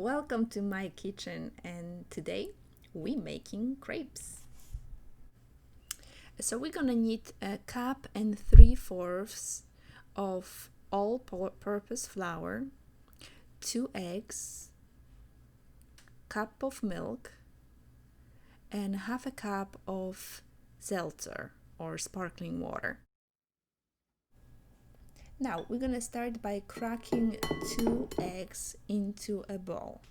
Welcome to my kitchen, and today we're making crepes. So we're gonna need a cup and 3/4 of all-purpose flour, 2 eggs, cup of milk, and half a cup of seltzer or sparkling water. Now we're gonna start by cracking 2 eggs into a bowl.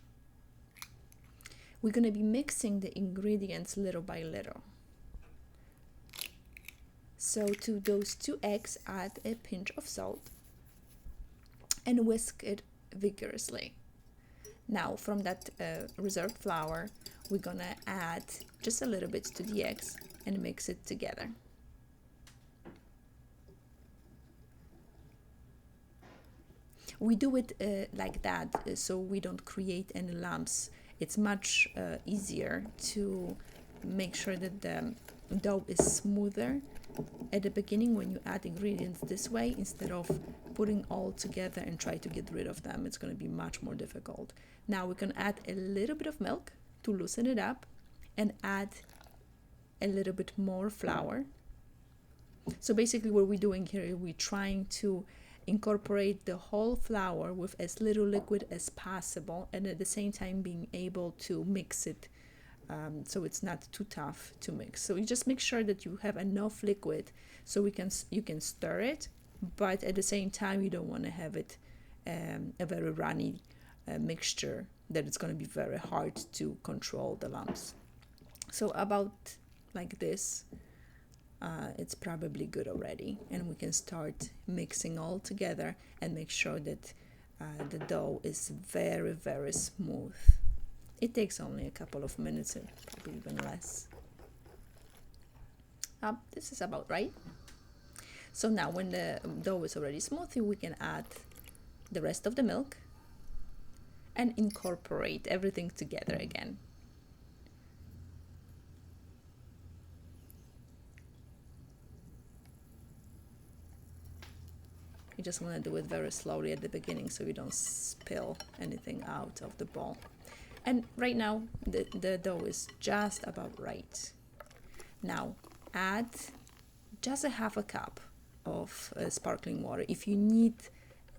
We're gonna be mixing the ingredients little by little. So to those 2 eggs, add a pinch of salt and whisk it vigorously. Now from that reserved flour, we're gonna add just a little bit to the eggs and mix it together. We do it like that so we don't create any lumps. It's much easier to make sure that the dough is smoother at the beginning when you add ingredients this way, instead of putting all together and try to get rid of them. It's going to be much more difficult. Now we can add a little bit of milk to loosen it up and add a little bit more flour. So basically what we're doing here, we're trying to incorporate the whole flour with as little liquid as possible, and at the same time being able to mix it so it's not too tough to mix. So you just make sure that you have enough liquid so you can stir it, but at the same time you don't want to have it a very runny mixture that it's going to be very hard to control the lumps. So about like this, it's probably good already, and we can start mixing all together and make sure that the dough is very, very smooth. It takes only a couple of minutes, probably even less. This is about right. So now when the dough is already smooth, we can add the rest of the milk and incorporate everything together again. You just want to do it very slowly at the beginning so you don't spill anything out of the bowl. And right now the dough is just about right. Now add just a half a cup of sparkling water. If you need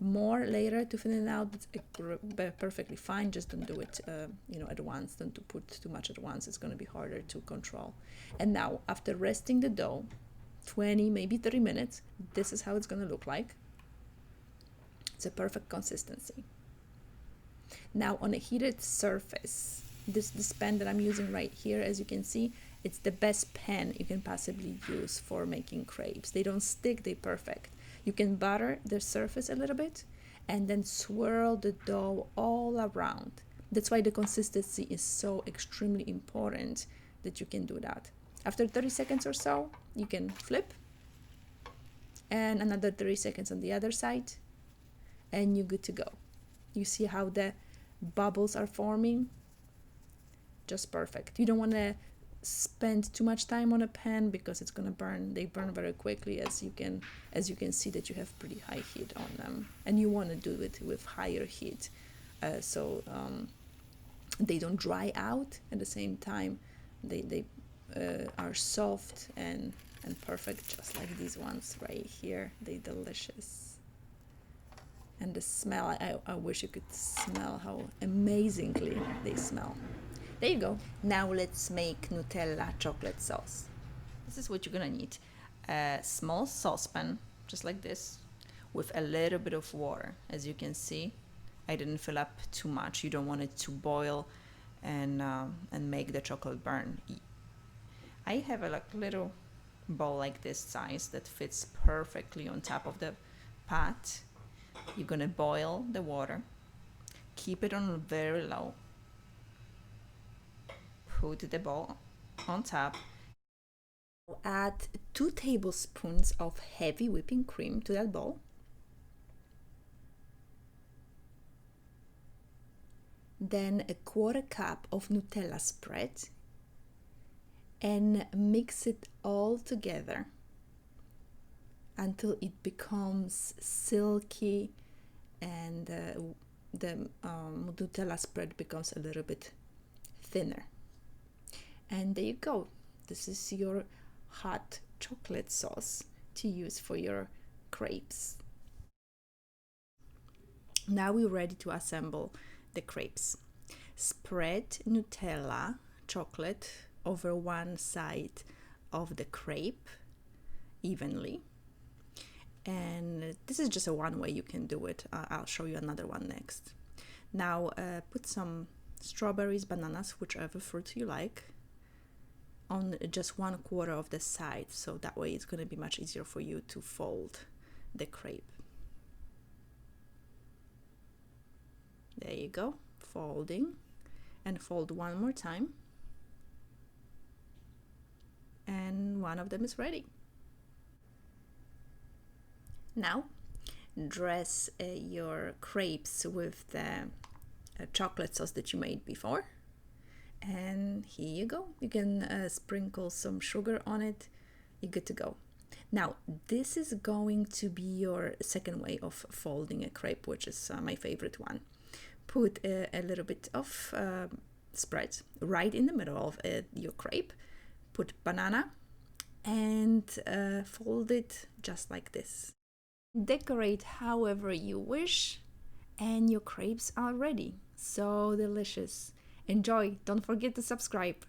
more later to thin it out, it's perfectly fine. Just don't do it at once. Don't put too much at once. It's going to be harder to control. And now after resting the dough 20, maybe 30 minutes, this is how it's going to look like. It's a perfect consistency. Now on a heated surface, this pan that I'm using right here, as you can see, it's the best pan you can possibly use for making crepes. They don't stick, they're perfect. You can butter the surface a little bit and then swirl the dough all around. That's why the consistency is so extremely important that you can do that. After 30 seconds or so, you can flip, and another 30 seconds on the other side, and you're good to go. You see how the bubbles are forming? Just perfect. You don't want to spend too much time on a pan because it's going to burn. They burn very quickly, as you can see that you have pretty high heat on them, and you want to do it with higher heat so they don't dry out. At the same time they are soft and perfect, just like these ones right here. They're delicious. And the smell, I wish you could smell how amazingly they smell. There you go. Now let's make Nutella chocolate sauce. This is what you're gonna need. A small saucepan, just like this, with a little bit of water. As you can see, I didn't fill up too much. You don't want it to boil and make the chocolate burn. I have a little bowl like this size that fits perfectly on top of the pot. You're gonna boil the water, keep it on very low, put the bowl on top, add 2 tablespoons of heavy whipping cream to that bowl, then a 1/4 cup of Nutella spread, and mix it all together until it becomes silky and the Nutella spread becomes a little bit thinner. And there you go. This is your hot chocolate sauce to use for your crepes. Now we're ready to assemble the crepes. Spread Nutella chocolate over one side of the crepe evenly. And this is just a one way you can do it. I'll show you another one next. Now put some strawberries, bananas, whichever fruit you like, on just 1/4 of the side, so that way it's going to be much easier for you to fold the crepe. There you go, folding, and fold one more time, and one of them is ready. Now dress your crepes with the chocolate sauce that you made before, and here you go. You can sprinkle some sugar on it. You're good to go. Now this is going to be your second way of folding a crepe, which is my favorite one. Put a little bit of spread right in the middle of your crepe, put banana, and fold it just like this. Decorate however you wish, and your crepes are ready. So delicious. Enjoy. Don't forget to subscribe.